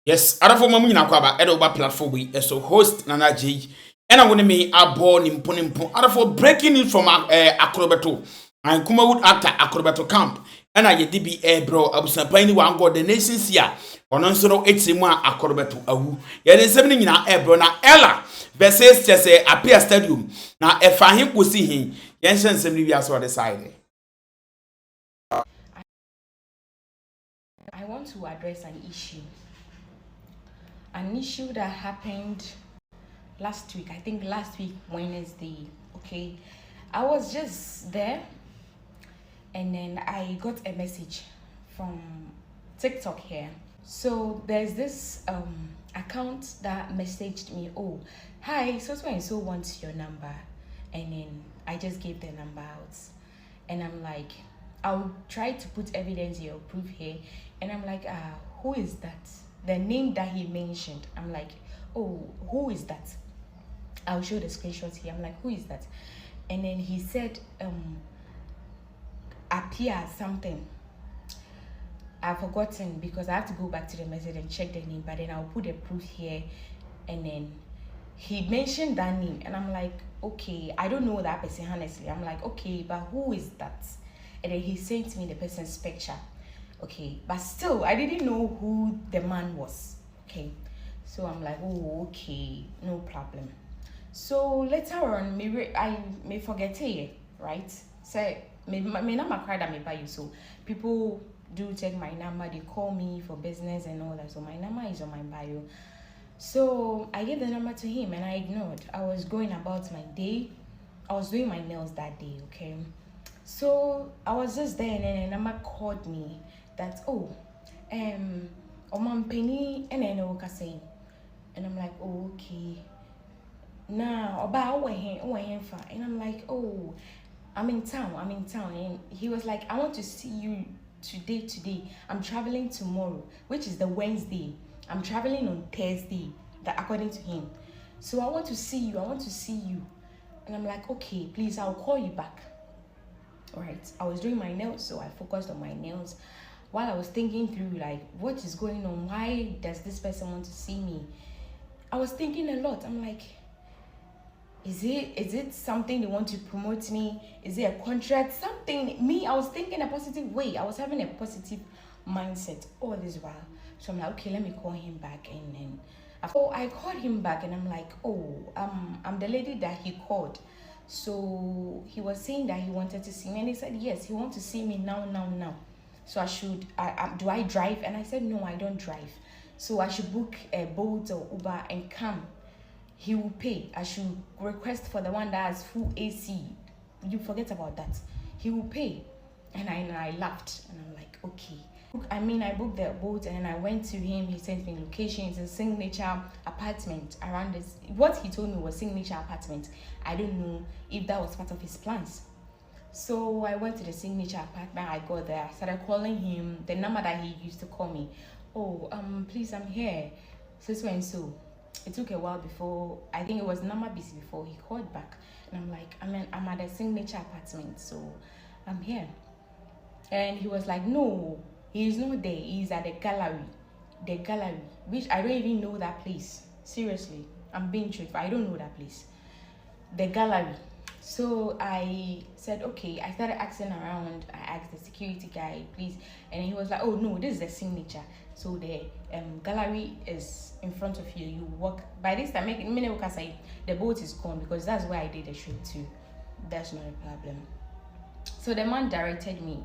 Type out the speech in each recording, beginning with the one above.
Yes, other for mamu nyina kwaba edo ba platform we so host Nana J. And I want me abo nimpo other for breaking news from Akrobeto and Kumawood actor Akrobeto camp. And I DB bro abusampa ni wan god the nations here. Ono nsoro etimu Akrobeto awu. Ye de nsem ni nyina bro na Ella versus chese appear stadium na efa hin kosi hin. Yen hye nsem ni wi aso the side. I want to address an issue that happened last week. I think last week, Wednesday. Okay, I was just there, and then I got a message from TikTok here. So there's this account that messaged me, oh, hi, so and so wants your number. And then I just gave the number out. And I'm like, I'll try to put evidence or proof here. And I'm like, who is that? The name that he mentioned. I'm like, oh, who is that? I'll show the screenshots here. I'm like, who is that? And then he said, appear something. I've forgotten because I have to go back to the message and check the name, but then I'll put the proof here. And then he mentioned that name, and I'm like, okay, I don't know that person, honestly. I'm like, okay, but who is that? And then he sent me the person's picture. Okay, but still, I didn't know who the man was. Okay, so I'm like, oh, okay, no problem. So later on, maybe I may forget it, right? So may number card that may buy you. So people do take my number, they call me for business and all that. So my number is on my bio. So I gave the number to him and I ignored. I was going about my day. I was doing my nails that day, okay? So I was just there and then a number called me that, oh, Oman Penny and then saying. And I'm like, oh, okay. Now about and I'm like, oh, I'm in town. And he was like, I want to see you today. I'm traveling tomorrow, which is the Wednesday. I'm traveling on Thursday, that according to him. So I want to see you. And I'm like, okay, please, I'll call you back. All right. I was doing my nails, so I focused on my nails while I was thinking through, like, what is going on? Why does this person want to see me? I was thinking a lot. I'm like, is it something they want to promote me? Is it a contract? Something. Me, I was thinking a positive way. I was having a positive mindset all this while. So I'm like, okay, let me call him back. And then so I called him back and I'm like, oh, I'm the lady that he called. So he was saying that he wanted to see me, and he said yes, he wants to see me now. So do I drive? And I said no, I don't drive. So I should book a Bolt or Uber and come. He will pay. I should request for the one that has full AC. You forget about that. He will pay. And I laughed and I'm like, okay. I booked the boat and I went to him. He sent me location. It's a signature apartment around this. What he told me was signature apartment. I don't know if that was part of his plans. So I went to the signature apartment. I got there. I started calling him the number that he used to call me. Oh, please, I'm here. So and so. It took a while before, I think it was number busy before he called back. And I'm like, I'm at the signature apartment, so I'm here. And he was like, no, he's not there. He's at the gallery. The gallery, which I don't even know that place. Seriously, I'm being truthful. I don't know that place. The gallery. So I said, okay. I started asking around. I asked the security guy, please. And he was like, oh, no, this is the signature. So the gallery is in front of you. You walk. By this time, the boat is gone because that's where I did the shoot too. That's not a problem. So the man directed me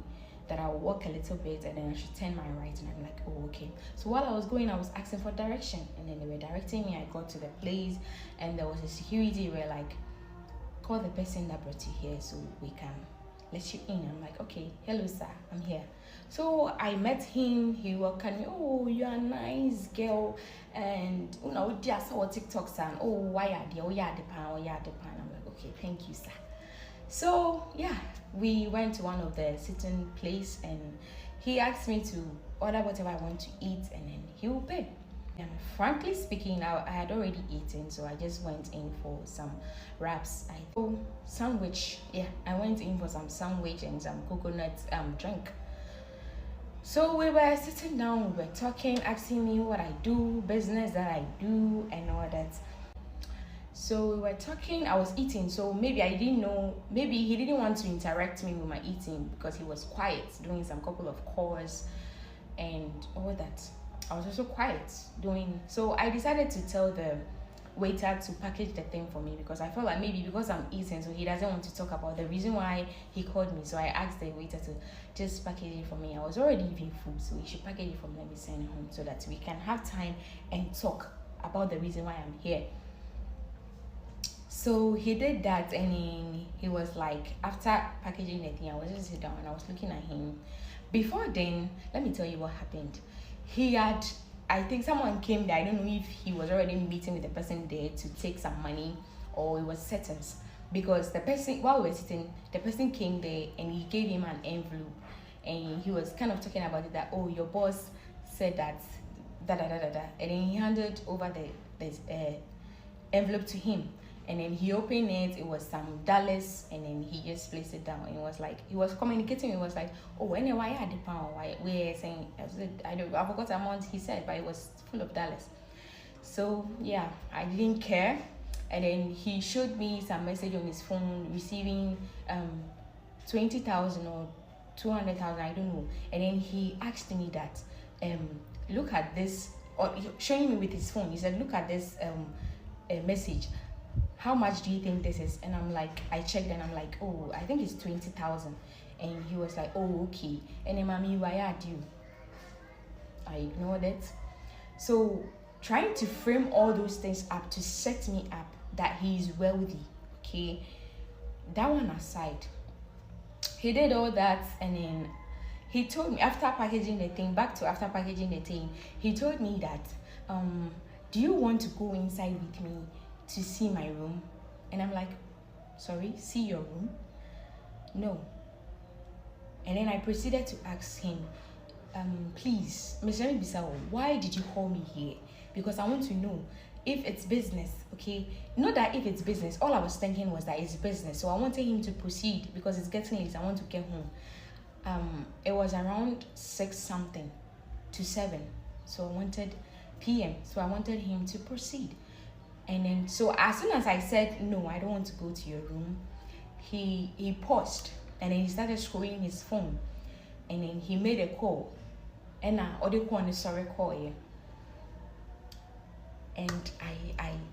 that I'll walk a little bit and then I should turn my right. And I'm like, oh, okay. So while I was going, I was asking for direction. And then they were directing me. I got to the place and there was a security where like, call the person that brought you here so we can let you in. I'm like, okay, hello sir, I'm here. So I met him. He welcomed me. Oh, you're a nice girl. And you know, just saw TikTok son. Oh, why are they? Oh, yeah, the pan. I'm like, okay, thank you, sir. So yeah, we went to one of the sitting place and he asked me to order whatever I want to eat and then he will pay. And frankly speaking, I had already eaten, so I just went in for some wraps. Sandwich. Yeah, I went in for some sandwich and some coconut drink. So we were sitting down, we were talking, asking me what I do, business that I do, and all that. So we were talking, I was eating, so maybe I didn't know, maybe he didn't want to interact me with my eating because he was quiet, doing some couple of calls and all that. I was also quiet doing, so I decided to tell the waiter to package the thing for me because I felt like maybe because I'm eating, so he doesn't want to talk about the reason why he called me. So I asked the waiter to just package it for me. I was already eating food, so he should package it for me, let me send it home so that we can have time and talk about the reason why I'm here. So he did that, and he was like, after packaging the thing, I was just sitting down and I was looking at him. Before then, let me tell you what happened. I think someone came there. I don't know if he was already meeting with the person there to take some money or it was settings. Because the person, while we were sitting, the person came there and he gave him an envelope. And he was kind of talking about it that, oh, your boss said that, da da da da da. And then he handed over the envelope to him. And then he opened it, it was some dollars, and then he just placed it down. And it was like, he was communicating, it was like, oh, anyway, I had the pound. We're saying, I forgot the amount he said, but it was full of dollars. So, yeah, I didn't care. And then he showed me some message on his phone, receiving 20,000 or 200,000, I don't know. And then he asked me that, look at this, or showing me with his phone. He said, look at this message. How much do you think this is? And I'm like, I checked and I'm like, oh, I think it's 20,000. And he was like, oh, okay. And then, mommy, why are you? I ignored it. So trying to frame all those things up to set me up that he is wealthy, okay? That one aside, he did all that, and then he told me after packaging the thing, he told me that, do you want to go inside with me to see my room? And I'm like, sorry, see your room? No. And then I proceeded to ask him, please, Mr. Bisao, why did you call me here? Because I want to know if it's business, okay? Not that if it's business, all I was thinking was that it's business. So I wanted him to proceed because it's getting late, I want to get home. It was around 6 something to 7. So I wanted PM. So I wanted him to proceed. And then, so as soon as I said, no, I don't want to go to your room, he paused and then he started scrolling his phone. And then he made a call. And now, sorry call here. And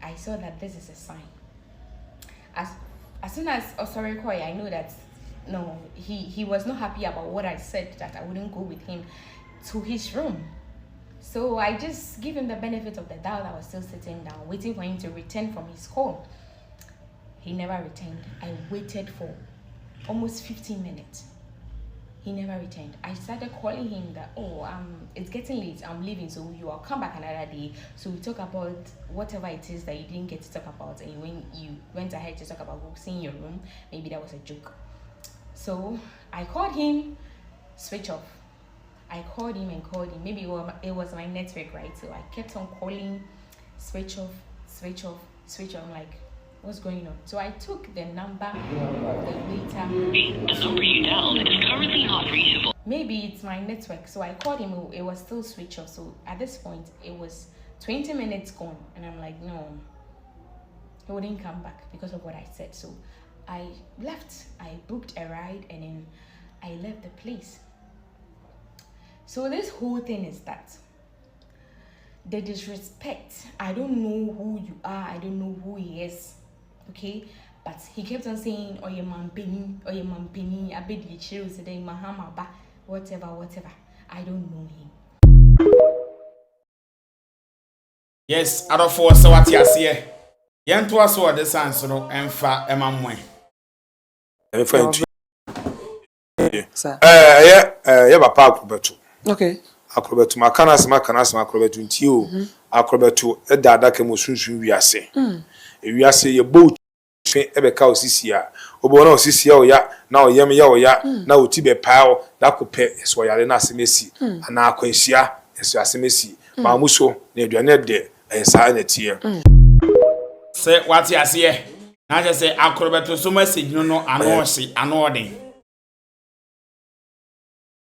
I saw that this is a sign. As soon as sorry call, I know that no, he was not happy about what I said, that I wouldn't go with him to his room. So I just give him the benefit of the doubt. I was still sitting down, waiting for him to return from his call. He never returned. I waited for almost 15 minutes. He never returned. I started calling him that, oh, it's getting late, I'm leaving, so I'll come back another day. So we talk about whatever it is that you didn't get to talk about, and when you went ahead to talk about seeing your room, maybe that was a joke. So I called him, switch off. I called him and called him. Maybe it was my network, right? So I kept on calling, switch off, switch off, switch off. I'm like, what's going on? So I took the number of the waiter. The number you dialed is currently not reachable. Maybe it's my network. So I called him. It was still switch off. So at this point, it was 20 minutes gone. And I'm like, no, he wouldn't come back because of what I said. So I left. I booked a ride and then I left the place. So this whole thing is that the disrespect, I don't know who you are, I don't know who he is, okay? But he kept on saying, oh, your man penny, I bet you chill today, Mahama, whatever. I don't know him. Yes, out of 4, so what you see? Yen to us what the sans no emfa emamwe. Yeah, papa Akrobeto. Okay. Akrobeto makana Akrobeto nti o. Akrobeto dada ke mo sunsun wiase. Wiase ye boat twen ebeka osisi a. Obo na osisi a oya na oyem ya oya na oti be pao da kopɛ so yare na asemesi ana akwanhia eso asemesi. Ma muso na aduane de saa na tie. Say what you see? Na je say Akrobeto so message no ano ɔden.